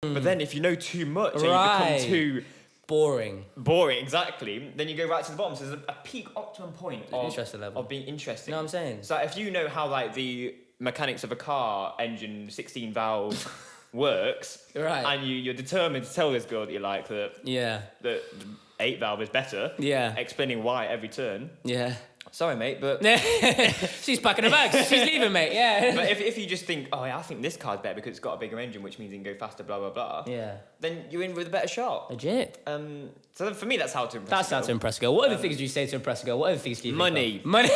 But then if you know too much and Right. you become too Boring. boring, exactly, then you go right to the bottom. So there's a peak optimum point of Interest level. of being interesting. You know what I'm saying? So if you know how like the mechanics of a car engine 16 valve works, Right. and you're determined to tell this girl that you like that Yeah. the 8 valve is better, Yeah. explaining why every turn. Yeah. Sorry, mate, but She's packing her bags. She's leaving, mate. Yeah. but if you just think, oh yeah, I think this car's better because it's got a bigger engine, which means it can go faster, blah blah blah. Yeah. Then you're in with a better shot. Legit. So for me, that's how to impress. That's a how girl. to impress a girl. What other things do you say to impress a girl? What other things do you think Money. of? Money.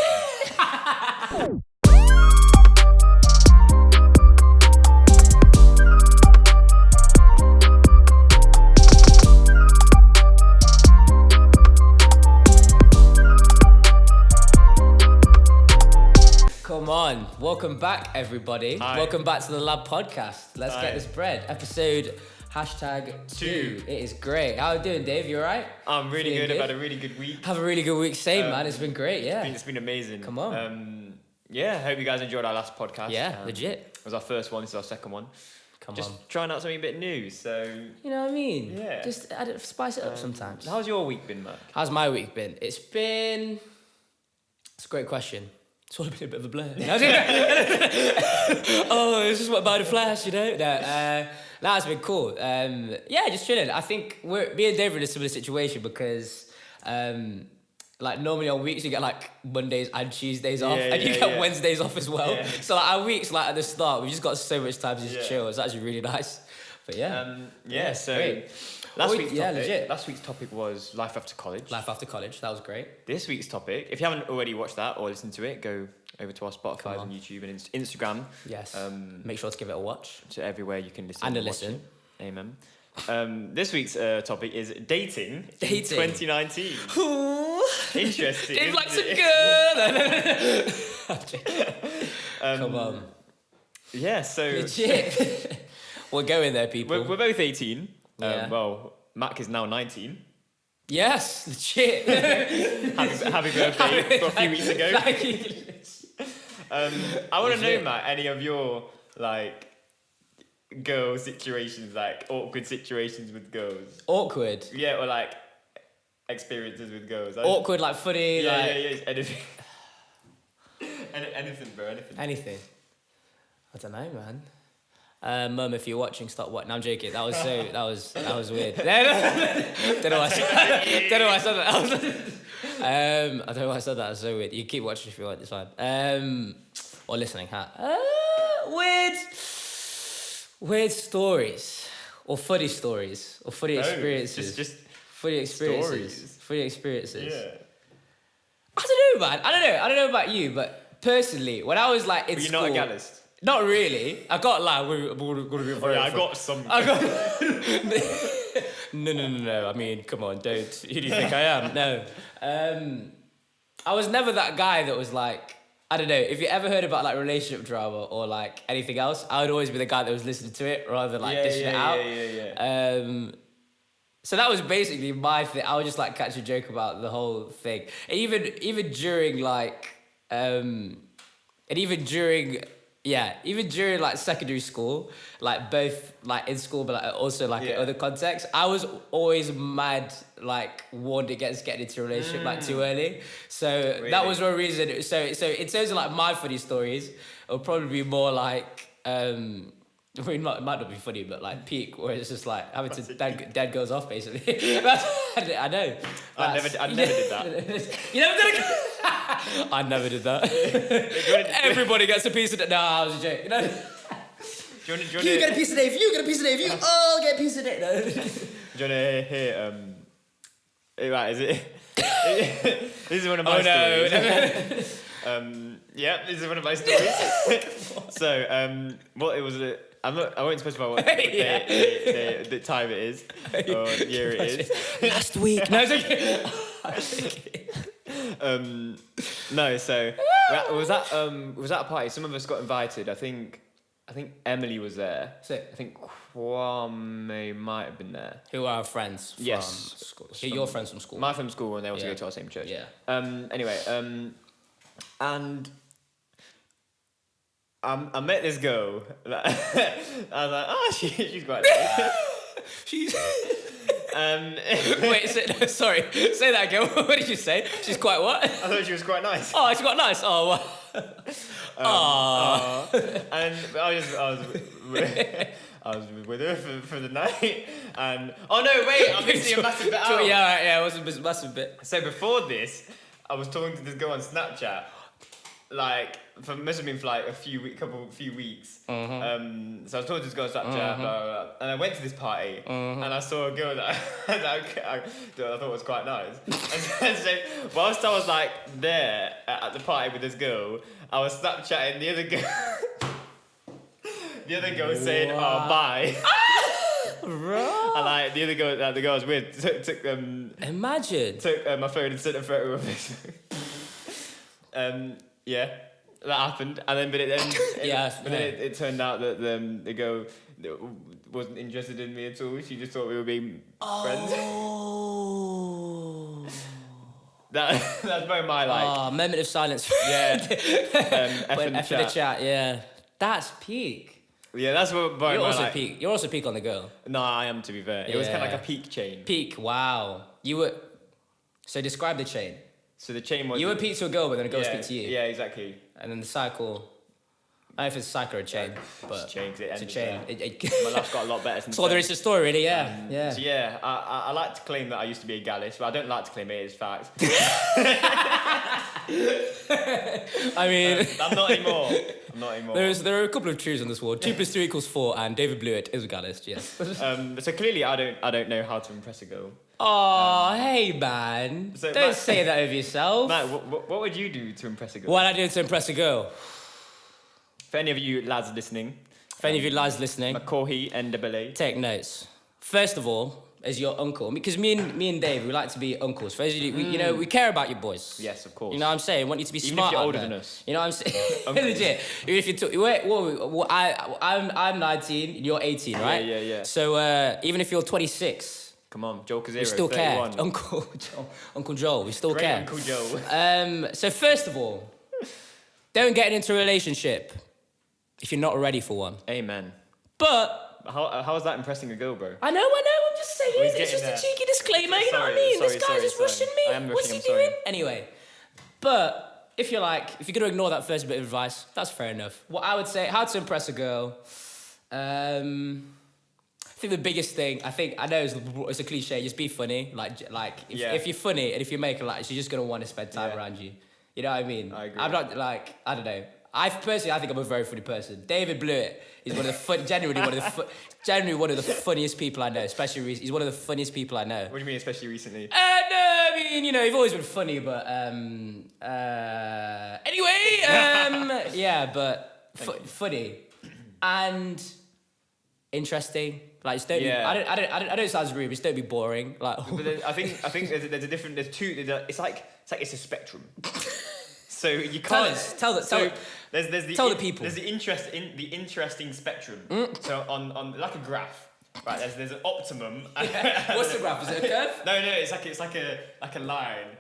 Come on. Welcome back, everybody. Hi. Welcome back to the Lab Podcast. Let's Hi. get this bread. Episode #2. It is great. How are you doing, Dave? You alright? I'm really Feeling good. good? I've had a really good week. Have a really good week. Same, man. It's been great, yeah. It's been amazing. Come on. Yeah, hope you guys enjoyed our last podcast. Yeah, legit. It was our first one. This is our second one. Come Just on. trying out something a bit new. So, You know what I mean? Yeah. Just spice it up sometimes. how's your week been, Mark? How's my week been? It's a great question. It's all been a bit of a blur. Oh, it's just what about the flash, you know? No, that's been cool. Yeah, just chilling. I think me and Dave are in a similar situation because, like normally on weeks you get like Mondays and Tuesdays off, and you get Wednesdays off as well. Yeah. So like our weeks, like at the start, we've just got so much time to just Yeah. chill. It's actually really nice. But yeah, So great. last week's topic was life after college. Life after college, that was great. This week's topic, if you haven't already watched that or listened to it, go over to our Spotify Come on. and YouTube and Instagram. Yes. Make Make sure to give it a watch. to everywhere you can listen And a watch listen. it. Amen. This week's topic is dating. In Dating. 2019. Interesting. Dave likes isn't a it? girl. Come on. Yeah, so Legit. We're going there, people. we're both 18. Yeah. Well, Mac is now 19. Yes, legit. Happy birthday for a few weeks ago. Thank you. I want to know, Legit. Matt, any of your like girl situations, like awkward situations with girls. Awkward. Yeah, or like experiences with girls. Awkward, like funny, Yeah, like yeah, anything. Anything, bro. Anything. anything. I don't know, man. Mum, if you're watching, stop watching. No, I'm joking. That was weird. Don't know why I said that. I don't know why I said that. It's so weird. You keep watching if you want. It's fine. Or listening. Weird stories, or funny stories, or funny experiences. Just funny experiences. stories. Funny experiences. yeah. I don't know, man. I don't know about you, but personally, when I was like in But you're school, not a gallist. not really. I got like, I'm gonna be Oh, very. yeah, I got some. I got. No. I mean, come on, don't. Who do you think I am? No. I was never that guy that was like, I don't know. If you ever heard about like relationship drama or like anything else, I would always be the guy that was listening to it rather than like dishing it out. Yeah. So that was basically my thing. I would just like catch a joke about the whole thing. And even during like, and even during like secondary school, like both like in school, but like also like in Yeah. other contexts, I was always mad, like warned against getting into a relationship like too early. So that was one reason. So in terms of like my funny stories, it'll probably be more like, I mean, it might not be funny, but like peak, where it's just like having to dead girls off, basically. I know. I never did that. You never did it? I never did that. Everybody gets a piece of it. No, I was a joke. You know? You get a piece of Dave, you get a piece of Dave, you all get a piece of Dave. No. Do you want to hear? Right, is it? This is one of my stories. Yeah, this is one of my stories. So, what it was. I won't specify what the time it is or year it is. Last week. No, it's okay. No, so was that a party? Some of us got invited. I think Emily was there. Sick. I think Kwame might have been there. Who are our friends from Yes. school? Who are your friends from school? My from school, and they also Yeah. go to our same church. Yeah. Anyway, and I met this girl. I was like, oh, she's quite nice. She's. Um, Wait, sorry. Say that again. What did you say? She's quite what? I thought she was quite nice. Oh, she's quite nice. Oh, wow. And I was with her for the night. And oh no, wait, I'm missing a massive bit out. Yeah, right, yeah, it was a massive bit. So before this, I was talking to this girl on Snapchat, like must have been for like a few weeks. So I was talking to this girl on Snapchat, blah, blah, blah, and I went to this party, and I saw a girl that I thought was quite nice. And so whilst I was like there at the party with this girl, I was Snapchatting the other girl. The other girl saying, "Oh, bye." Bro. And like the other girl that the girl I was with took Imagine. my phone and sent a photo of this. Yeah, that happened, and then it turned out that the girl wasn't interested in me at all. She just thought we were being friends. Oh. That's very my like. Oh, moment of silence. Yeah. F in the chat. Yeah. That's peak. Yeah, that's what. You're also like, peak. You're also peak on the girl. No, I am, to be fair. It was kind of like a peak chain. Peak. Wow. You were. So describe the chain. So the chain was. You were peak to a girl, but then a girl speak to you. Yeah, exactly. And then the cycle. I don't know if it's a cycle or a chain, but it's a chain. It's a chain. My life's got a lot better since. So there is a story, really. Yeah. Yeah. So yeah, I like to claim that I used to be a gallus, but I don't like to claim it as fact. I mean, I'm not anymore. There are a couple of truths on this world. 2 + 2 = 4, and David Blewett is a gallus. Yes. So clearly, I don't know how to impress a girl. Oh, hey man! So don't Matt, say that over yourself. Matt, what would you do to impress a girl? What I do to impress a girl? For any of you lads listening, McCaughey, NAA. Take notes. First of all, as your uncle, because me and Dave, we like to be uncles. For those of you, we care about you boys. Yes, of course. You know what I'm saying? We want you to be Even smart. Even if you're older than us. You know what I'm saying? Legit. Even if I'm 19, you're 18, right? Yeah. So even if you're 26. Come on, Joel Kazero, we still 31. care. Uncle Joel, we still care. Uncle Joel. So first of all, don't get into a relationship if you're not ready for one. Amen. But how is that impressing a girl, bro? I know. I'm just saying. It's just a cheeky disclaimer. You know what I mean? This guy's just rushing me. What's he doing? Anyway, but if you're gonna ignore that first bit of advice, that's fair enough. What I would say, how to impress a girl. I think the biggest thing, I know it's a cliche, just be funny. If you're funny and if you make her laugh, she's just going to want to spend time around you. You know what I mean? I agree. I'm not I don't know. I think I'm a very funny person. David Blewett is genuinely one of the funniest people I know, especially he's one of the funniest people I know. What do you mean, especially recently? No, I mean, you've always been funny, but anyway, but funny and interesting. Like, just don't be, I don't sound rude, but just don't be boring. Like, I think there's a different. It's a spectrum. So you can't tell the people. There's the interesting spectrum. So on like a graph, right? There's an optimum. What's the graph? Is it a curve? No, it's like a line.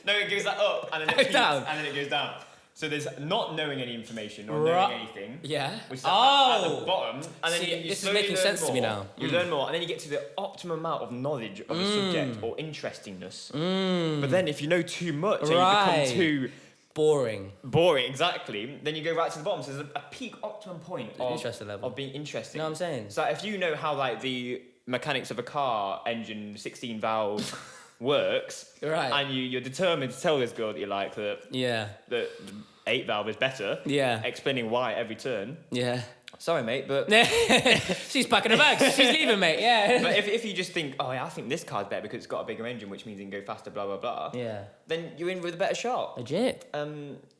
No, it goes like up and then it peaks, down, and then it goes down. So there's not knowing any information or knowing anything. Yeah. Which is at the bottom, and then you this is making sense to me now. You learn more, and then you get to the optimum amount of knowledge of a subject or interestingness. But then if you know too much, and you become too boring. Exactly. Then you go right to the bottom. So there's a peak optimum point of being interesting. You know what I'm saying? So if you know how the mechanics of a car engine 16 valve works, right, and you're determined to tell this girl that you like that the 8 valve is better, explaining why every turn, sorry mate, but she's packing her bags, she's leaving, mate. But if you just think, oh yeah, I think this car's better because it's got a bigger engine, which means it can go faster, blah blah blah, then you're in with a better shot. Legit.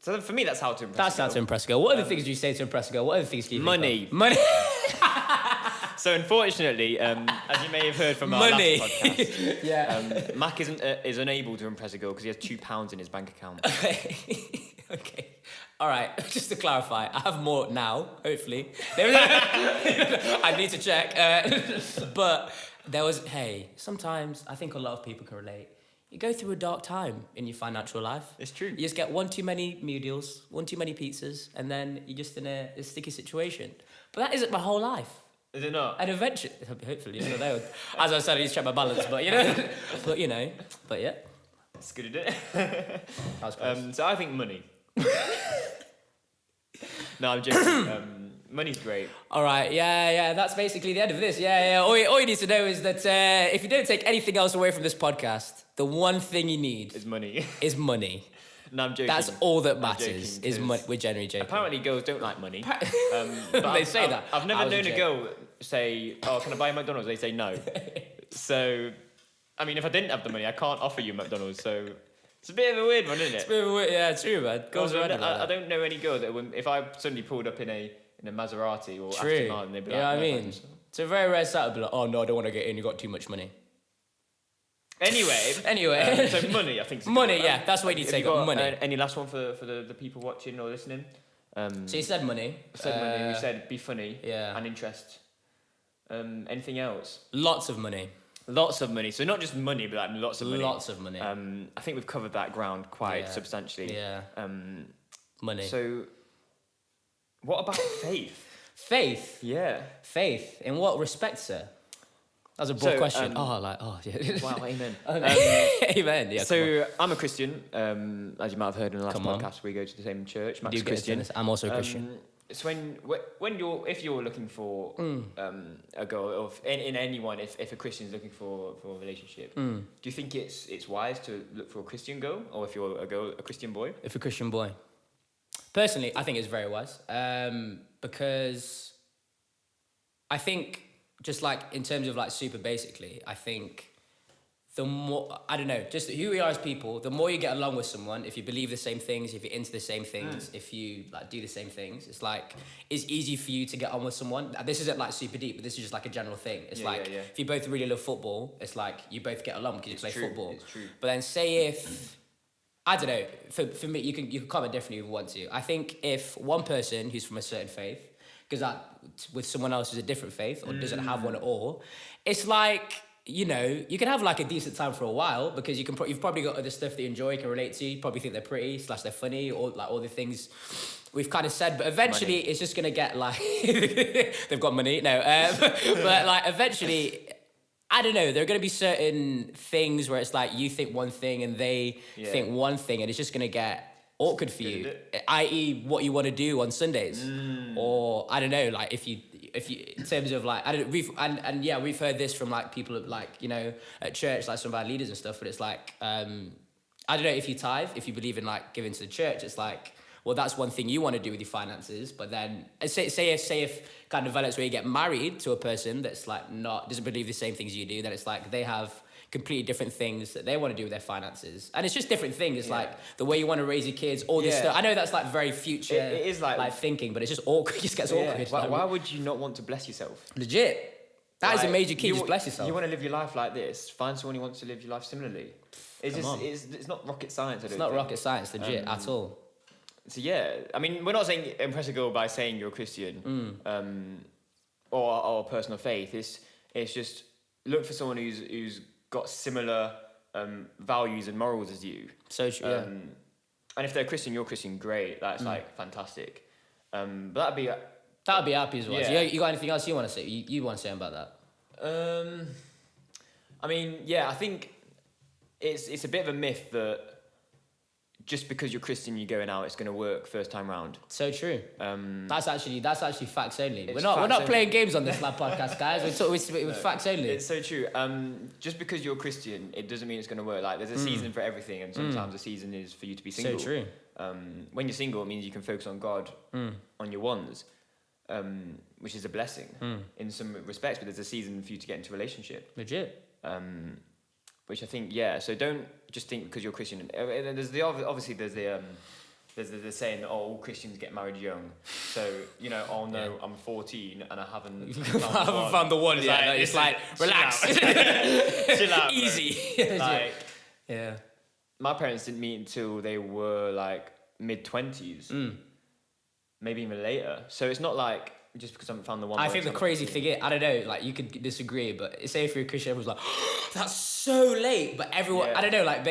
So for me, that's how to impress. That's how to impress a girl. What other things do you say to impress a girl? What other things do you think? Money. So unfortunately, as you may have heard from our last podcast, Mac is unable to impress a girl because he has £2 in his bank account. Okay. All right. Just to clarify, I have more now. Hopefully, I need to check. But there was. Hey, sometimes I think a lot of people can relate. you go through a dark time in your financial life. It's true. You just get one too many meal deals, one too many pizzas, and then you're just in a sticky situation. But that isn't my whole life. Is it not? And eventually, hopefully, I don't know. As I said, I need to check my balance, but but yeah. It's good, isn't it? That was close. So I think money. No, I'm joking. Money's great. All right, yeah, that's basically the end of this. Yeah. All you need to know is that if you don't take anything else away from this podcast, the one thing you need Is money. is money. No, I'm joking. That's all that I'm matters, joking, is 'cause money. We're generally joking. Apparently girls don't like money. But They say that. I've never I was known a joking. girl say, "Oh, can I buy a McDonald's?" They say no. So, I mean, if I didn't have the money, I can't offer you McDonald's. So, it's a bit of a weird one, isn't it? Yeah, true, man. Girls are random like I that. don't know any girl that if I suddenly pulled up in a Maserati or True. Aston Martin, they'd be like, Yeah, I "No, mean, thanks." it's a very rare sight. Be like, oh no, I don't want to get in. You got too much money. Anyway, so money, I think. is a good Money, one. yeah, that's what you need to Have take you up. got, Money. any last one for the people watching or listening? So you said money. Said money. You said be funny. yeah. And interest. Anything else? Lots of money. Lots of money. So not just money, but like lots of money. Lots of money. I think we've covered that ground quite Yeah. substantially. Yeah. Money. So, what about faith? Faith. Yeah. Faith. In what respect, sir? That was a broad So, question. Yeah. Wow. Amen. Amen. Yeah. come on. So I'm a Christian. As you might have heard in the last Come on. podcast, we go to the same church. Max Do get Christian. into this. I'm also a Christian. So if you're looking for a girl, or in anyone, if a Christian is looking for a relationship, do you think it's wise to look for a Christian girl, or if you're a Christian boy? If a Christian boy. Personally, I think it's very wise. Because I think, just like in terms of like super basically, I think the more, I don't know, just who we are as people, the more you get along with someone, if you believe the same things, if you're into the same things, if you like do the same things, it's easy for you to get on with someone. This isn't like super deep, but this is just like a general thing. It's Yeah, like, yeah. if you both really love football, it's like you both get along because you play true, football. it's true. But then say if, I don't know, for me, you can comment differently if you want to. I think if one person who's from a certain faith, because that with someone else who's a different faith or doesn't have one at all, it's like, you know, you can have like a decent time for a while because you've probably got other stuff that you enjoy, you can relate to, you probably think they're pretty, / they're funny, or like all the things we've kind of said, but eventually it's just gonna get like, they've got money, no, but like eventually, I don't know, there are going to be certain things where it's like you think one thing and they think one thing, and it's just going to get awkward for you, i.e. what you want to do on Sundays. Or I don't know, like if you in terms of like, I don't know, we've heard this from like people like, you know, at church, like some of our leaders and stuff, but it's like, I don't know, if you tithe, if you believe in like giving to the church, it's like, well, that's one thing you want to do with your finances, but then say if kind of develops where you get married to a person that's like doesn't believe the same things you do, then it's like they have completely different things that they want to do with their finances, and it's just different things. It's like the way you want to raise your kids, all this stuff. I know that's like very future, it is like thinking, but it's just awkward. It just gets awkward. Why would you not want to bless yourself? Legit, that is a major key. Just bless yourself. You want to live your life like this? Find someone who wants to live your life similarly. It's not rocket science. It's not rocket science, legit at all. So yeah, I mean, we're not saying impress a girl by saying you're a Christian, or a person of faith. It's just look for someone who's got similar values and morals as you. So true. And if they're Christian, you're Christian. Great, that's like fantastic. But that'd be happy as well. Yeah. So you got anything else you want to say? You want to say about that? I mean, yeah, I think it's a bit of a myth that just because you're Christian, you're going out, it's going to work first time round. So true. That's actually facts only. We're It's not facts playing only. games on this lab podcast, guys. We're facts only. It's so true. Just because you're Christian, it doesn't mean it's going to work. Like, there's a season for everything, and sometimes the season is for you to be single. So true. When you're single, it means you can focus on God, on your ones, which is a blessing in some respects. But there's a season for you to get into a relationship. Legit. Which I think, yeah. So don't just think because you're Christian. There's the saying that all Christians get married young. So, you know, oh no, I'm 14 and I haven't found the one. Yeah, it's like relax, chill out, easy. Like, yeah. my parents didn't meet until they were like mid-20s, maybe even later. So it's not like just because I haven't found the one. I where think the it's crazy like- thing is, I don't know, like you could disagree, but say if you're a Christian, everyone's like, that's so late. But everyone, Yeah. I don't know, like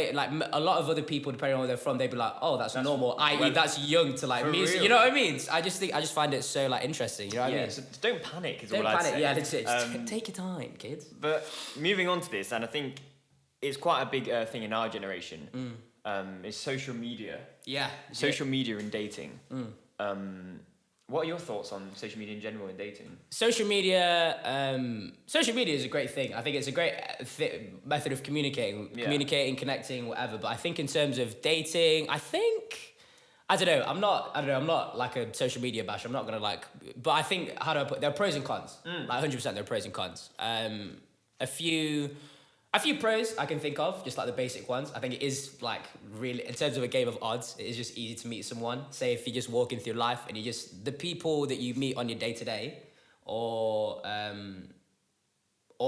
a lot of other people, depending on where they're from, they'd be like, oh, that's normal. I.e., that's young to like for music. real. You know what I mean? I just find it so like interesting. You know what I mean? So don't panic. Is Don't all I'd panic. say. Yeah, legit. Just take your time, kids. But moving on to this, and I think it's quite a big thing in our generation. Is social media. Yeah. Social media and dating. What are your thoughts on social media in general and dating? Social media is a great thing. I think it's a great method of communicating, connecting, whatever. But I think in terms of dating, I don't know. I'm not like a social media bash. I'm not gonna like. But I think there are pros and cons. Like 100%, there are pros and cons. A few pros I can think of, just like the basic ones. I think it is like really, in terms of a game of odds, it is just easy to meet someone. Say if you're just walking through life and the people that you meet on your day to day, or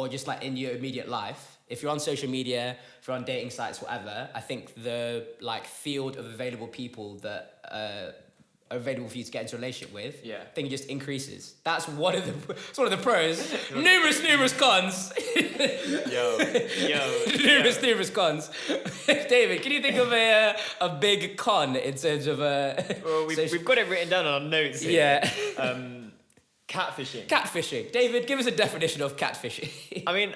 just like in your immediate life, if you're on social media, if you're on dating sites, whatever, I think the like field of available people that are available for you to get into a relationship with, Yeah. I think it just increases. That's one of the pros. numerous cons. numerous cons. David, can you think of a big con in terms of Well, we've got it written down on our notes here. Yeah. Catfishing. Catfishing. David, give us a definition of catfishing. I mean,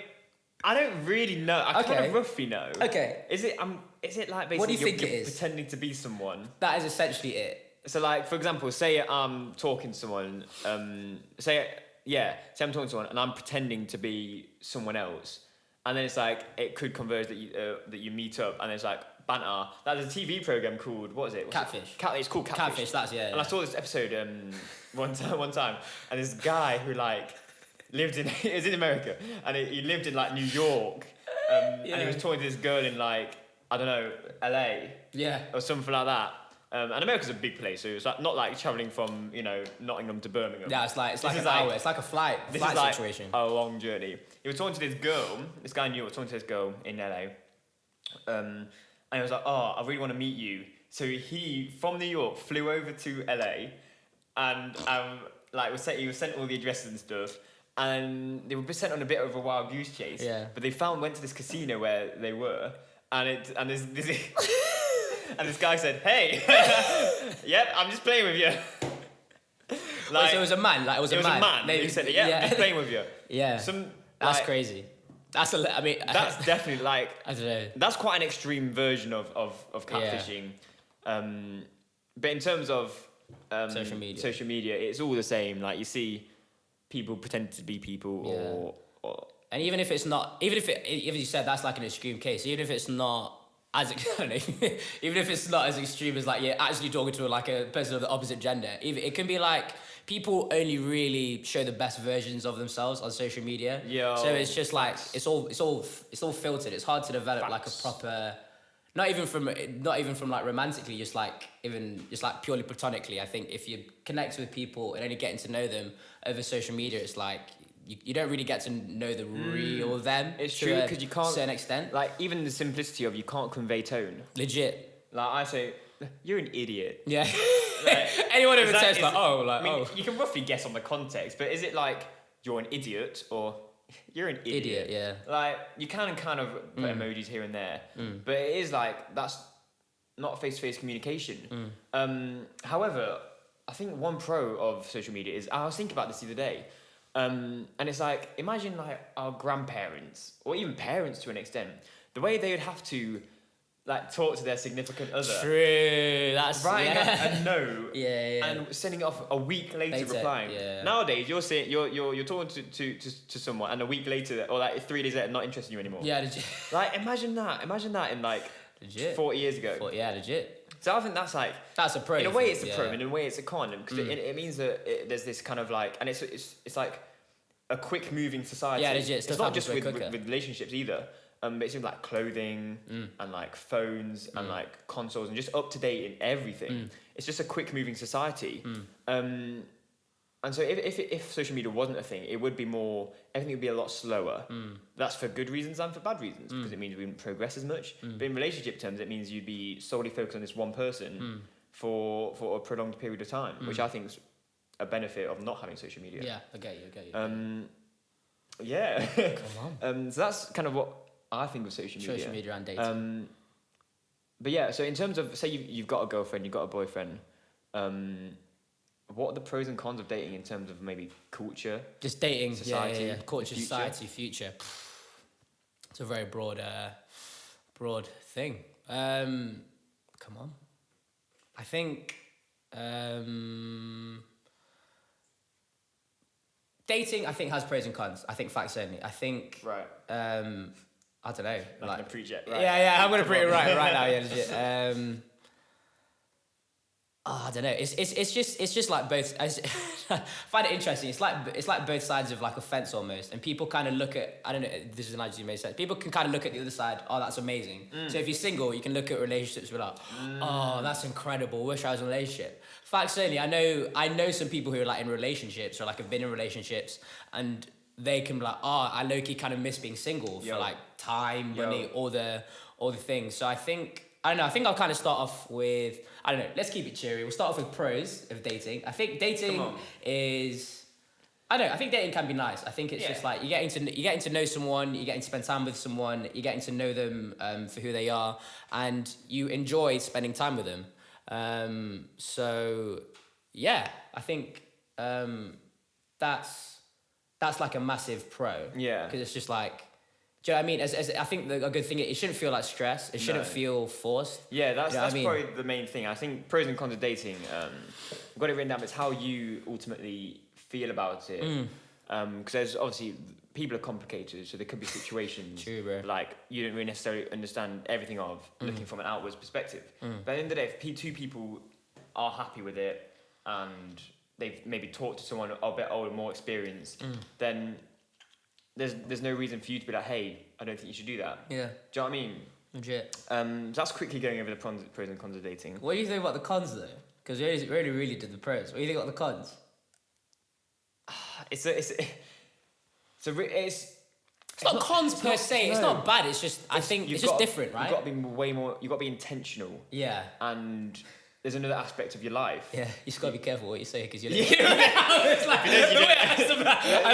I don't really know. I kind of roughly know. Okay. Is it like basically What do you think you're it is? pretending to be someone? That is essentially it. So like, for example, say I'm talking to someone, say I'm talking to someone and I'm pretending to be someone else. And then it's like, it could converge that you meet up and it's like banter. There's a TV program called, what is it? Catfish. It's called Catfish. Catfish, that's, yeah. And I saw this episode one time and this guy who like lived in, it was in America and he lived in like New York. And he was talking to this girl in like, I don't know, LA. Yeah. Or something like that. And America's a big place, so it's like not like travelling from Nottingham to Birmingham. Yeah, it's like an hour. It's like a flight situation. A long journey. He was talking to this girl. This guy knew was talking to this girl in LA. And he was like, "Oh, I really want to meet you." So he from New York flew over to LA, and he was sent all the addresses and stuff. And they were sent on a bit of a wild goose chase. Yeah. But they went to this casino where they were, and this. And this guy said, "Hey, yep, I'm just playing with you." Like, so it was a man. Like it was a man. He said, "Yeah, I'm just playing with you." Yeah. That's crazy. That's that's definitely like I don't know. That's quite an extreme version of catfishing. Yeah. But in terms of social media, it's all the same. Like you see people pretend to be people, or and even if you said that's like an extreme case, even if it's not. Even if it's not as extreme as like you're actually talking to like a person of the opposite gender, it can be like people only really show the best versions of themselves on social media. Yeah. So it's just like it's all filtered. It's hard to develop like a proper, not even from like romantically, just like purely platonically. I think if you connect with people and only getting to know them over social media, it's like. You don't really get to know the real them. It's true because you can't, to a certain extent. Like even the simplicity of you can't convey tone. Legit. Like I say, you're an idiot. Yeah. Like, anyone ever says like, you can roughly guess on the context, but is it like you're an idiot or you're an idiot? Yeah. Like you can kind of put emojis here and there, but it is like that's not face-to-face communication. However, I think one pro of social media is I was thinking about this the other day. And it's like, imagine like our grandparents, or even parents to an extent, the way they would have to like talk to their significant other. True, that's writing a note, yeah, and sending it off a week later replying. Yeah. Nowadays, you're talking to someone, and a week later, or like 3 days later, not interested in you anymore. Yeah, legit. Like imagine that in like legit 40 years ago. Yeah, legit. So I think that's a pro. In a way, it's a pro, and in a way, it's a con, because it means that there's this kind of like, and it's like a quick moving society. Yeah, legit. It's not just with relationships either. But it's like clothing and like phones and like consoles and just up to date in everything. It's just a quick moving society. And so if social media wasn't a thing, it would be everything would be a lot slower. That's for good reasons and for bad reasons, because it means we wouldn't progress as much. But in relationship terms, it means you'd be solely focused on this one person for a prolonged period of time, which I think is a benefit of not having social media. Yeah, I get you. Yeah. Come on. So that's kind of what I think of social media. Social media and dating. But yeah, so in terms of, say you've got a girlfriend, you've got a boyfriend, what are the pros and cons of dating in terms of maybe culture? Just dating, society, yeah. Culture, future? society, future. It's a very broad thing. Come on. I think dating, I think, has pros and cons. I think facts only. I think Right. I don't know. Not gonna preach it, right? Yeah, I'm gonna preach it right now. Yeah, legit. I don't know. It's just like both. I find it interesting. It's like both sides of like a fence almost, and people kind of look at. I don't know. This is an idea you may say. People can kind of look at the other side. Oh, that's amazing. So if you're single, you can look at relationships and be like, oh, that's incredible. Wish I was in a relationship. Facts only. I know some people who are like in relationships or like have been in relationships, and they can be like, oh, I low-key kind of miss being single for like time, money, all the things. So I don't know. I think I'll kind of start off with, I don't know, let's keep it cheery. We'll start off with pros of dating. I think dating is, I don't know, I think dating can be nice. I think it's just like, you're getting to know someone, you're getting to spend time with someone, you're getting to know them for who they are, and you enjoy spending time with them. So, yeah, I think that's like a massive pro. Yeah. Because it's just like, do you know what I mean? As I think a good thing, it shouldn't feel like stress. It shouldn't feel forced. Yeah, that's I mean? probably the main thing. I think pros and cons of dating. I've got it written down. But it's how you ultimately feel about it. Because there's obviously people are complicated, so there could be situations True, bro. like you don't really necessarily understand everything of looking from an outwards perspective. But at the end of the day, if two people are happy with it and they've maybe talked to someone a bit older, more experienced, then there's no reason for you to be like, hey, I don't think you should do that. Yeah. Do you know what I mean? Legit. So that's quickly going over the pros and cons of dating. What do you think about the cons though? Because we really did the pros. What do you think about the cons? It's not cons per se. It's not bad. It's just I think it's just different, right? You've got to be way more. You've got to be intentional. Yeah. And there's another aspect of your life. Yeah, you just gotta be careful what you say because you're. I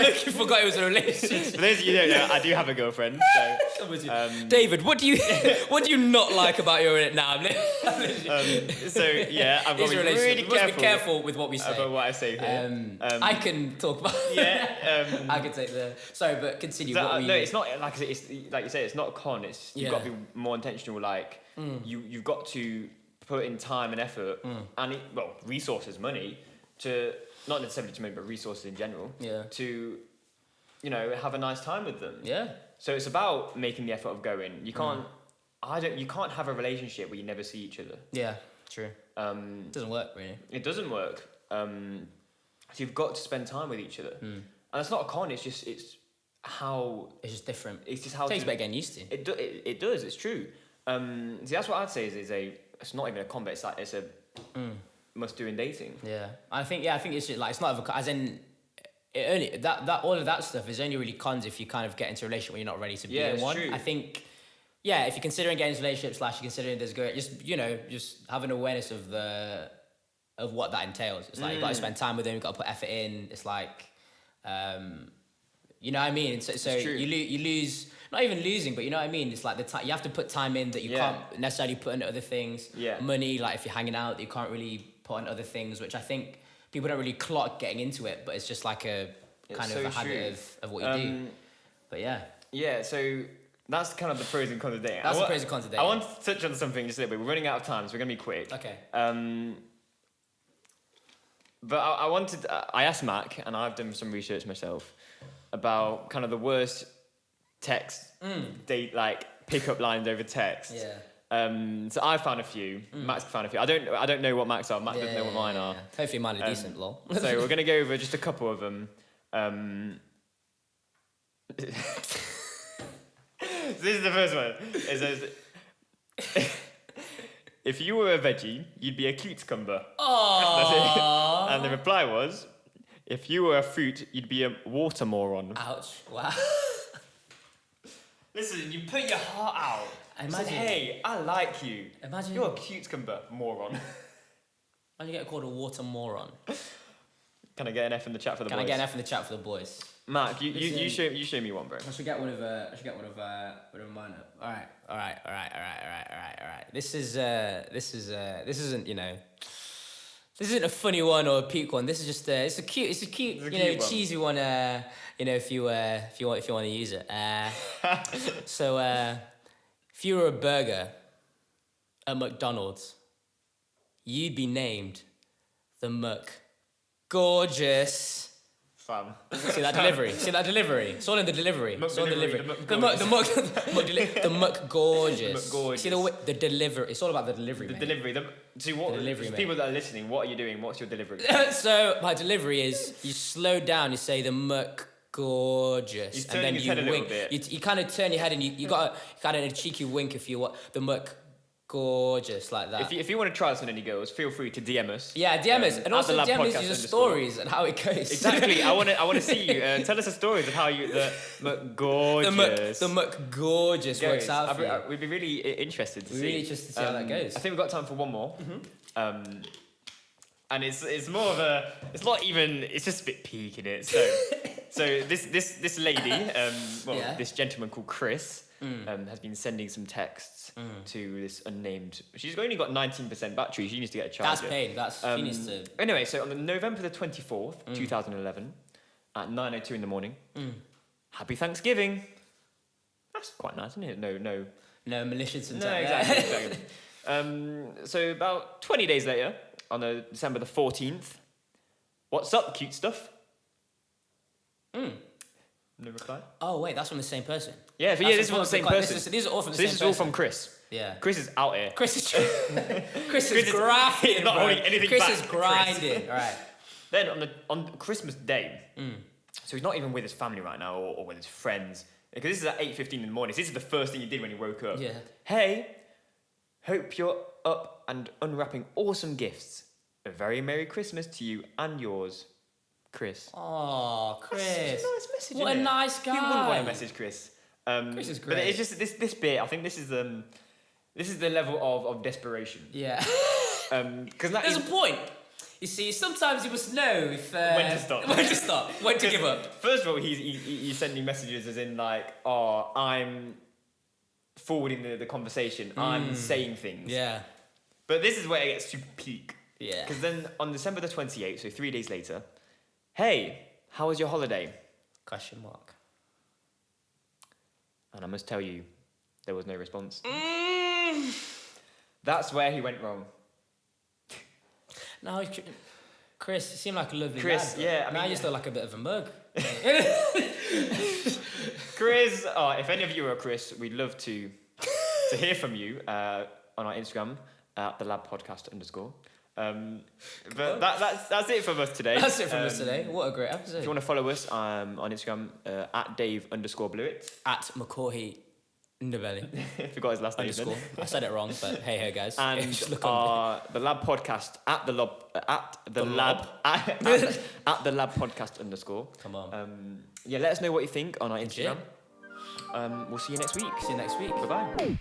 literally forgot it was a relationship. For those of you who don't know, I do have a girlfriend. So, David, what do you not like about your now? so yeah, I've got to be really careful with what we say. About what I say here. I can talk about. I can take the. Sorry, but continue. So, no, it's not like I say. It's like you say. It's not a con. It's you've got to be more intentional. Like you've got to put in time and effort and resources, money to not necessarily to money, but resources in general. Yeah. To have a nice time with them. Yeah. So it's about making the effort of going. You can't. You can't have a relationship where you never see each other. Yeah. True. It doesn't work really. It doesn't work. So you've got to spend time with each other, and it's not a con. It's just how. It's just different. It's just how. It takes a bit getting used to. It does. It's true. See, that's what I'd say is it's not even a con, but it's a must do in dating. Yeah, I think it's just like it's not as in it only that all of that stuff is only really cons if you kind of get into a relationship when you're not ready to be in one. True. I think if you're considering getting into a relationship / you're considering there's good, just have an awareness of what that entails. It's like you've got to spend time with them, you've got to put effort in. It's like you know what I mean? So you lose, not even losing, but you know what I mean? It's like the time, you have to put time in that you can't necessarily put into other things. Yeah. Money, like if you're hanging out, you can't really put on other things, which I think people don't really clock getting into it, but it's just like a kind of a habit of what you do. But yeah. Yeah, so that's kind of the pros and cons of dating. That's the pros and cons of dating. I want to touch on something just a little bit. We're running out of time, so we're going to be quick. Okay. But I asked Mac, and I've done some research myself, about kind of the worst text date, like pickup lines over text. Yeah. So I found a few. Mac's found a few. I don't know what Mac's are. Mac doesn't know what mine are. Hopefully mine are decent, lol. So we're gonna go over just a couple of them. So this is the first one. It says, if you were a veggie, you'd be a cucumber. Oh. And the reply was, if you were a fruit, you'd be a water moron. Ouch! Wow. Listen, you put your heart out. Imagine. Said, hey, I like you. Imagine. You're a cucumber moron. Why do you get called a water moron? Can I get an F in the chat for the boys? Can I get an F in the chat for the boys? Mark, you show me one, bro. I should get one of mine up. All right. This isn't this isn't a funny one or a peak one. This is just it's a cute one. cheesy one. If you want to use it. So if you were a burger at McDonald's, you'd be named the McGorgeous. Fam. See that delivery? It's all in the delivery. The McGorgeous. See the delivery. It's all about the delivery. People that are listening, what are you doing? What's your delivery? So my delivery is you slow down. You say the McGorgeous, and then you wink. You kind of turn your head and you got kind of a cheeky wink if you want the McGorgeous like that. If you want to try this on any girls, feel free to DM us. Yeah, DM us, and also DM us your stories and how it goes. Exactly. I want to see you. Tell us the stories of how the McGorgeous. The McGorgeous works out for you. We'd be really interested to see. Really interested to see how that goes. I think we've got time for one more. And it's more of a. It's not even. It's just a bit peak in it. So this lady, this gentleman called Chris, has been sending some texts to this unnamed. She's only got 19% battery. She needs to get a charger. That's pain. She needs to. Anyway, so on November the 24th, 2011, at 9:02 in the morning. Happy Thanksgiving. That's quite nice, isn't it? No malicious intent. No, exactly. So about 20 days later, on December the 14th, what's up, cute stuff? No reply. Oh wait, that's from the same person. Yeah, this is from the same person. These are all from the same person. This is all from Chris. Yeah. Chris is out here. Chris is grinding. Not holding anything Chris back. is grinding. All right. Then on Christmas Day, so he's not even with his family right now or with his friends, because this is at 8:15 in the morning. So this is the first thing he did when he woke up. Yeah. Hey, hope you're up and unwrapping awesome gifts. A very Merry Christmas to you and yours, Chris. Oh, Chris. That's such a nice message, what isn't a it? nice guy. Who wouldn't want to message Chris? Chris is great. But it's just this bit. I think this is the level of desperation. Yeah. Because there's a point. You see, sometimes you must know if when to stop. When to give up. First of all, he's sending messages as in like, oh, I'm forwarding the conversation. I'm saying things. Yeah. But this is where it gets to peak. Yeah. Because then on December the 28th, so 3 days later, hey, how was your holiday? Question mark. And I must tell you, there was no response. That's where he went wrong. No, Chris, you seem like a lovely Chris, lad. yeah. Now you just look like a bit of a mug. Chris, if any of you are Chris, we'd love to hear from you on our Instagram at @thelabpodcast_. But that's it from us today. That's it from us today. What a great episode. If you want to follow us on Instagram, @Dave_Blewett. @McCaughey Ndebele. I forgot his last name. Underscore. I said it wrong, but hey guys. And look on the Lab Podcast at the Lab Podcast _. Come on. Let us know what you think on our Instagram. We'll see you next week. See you next week. Bye bye.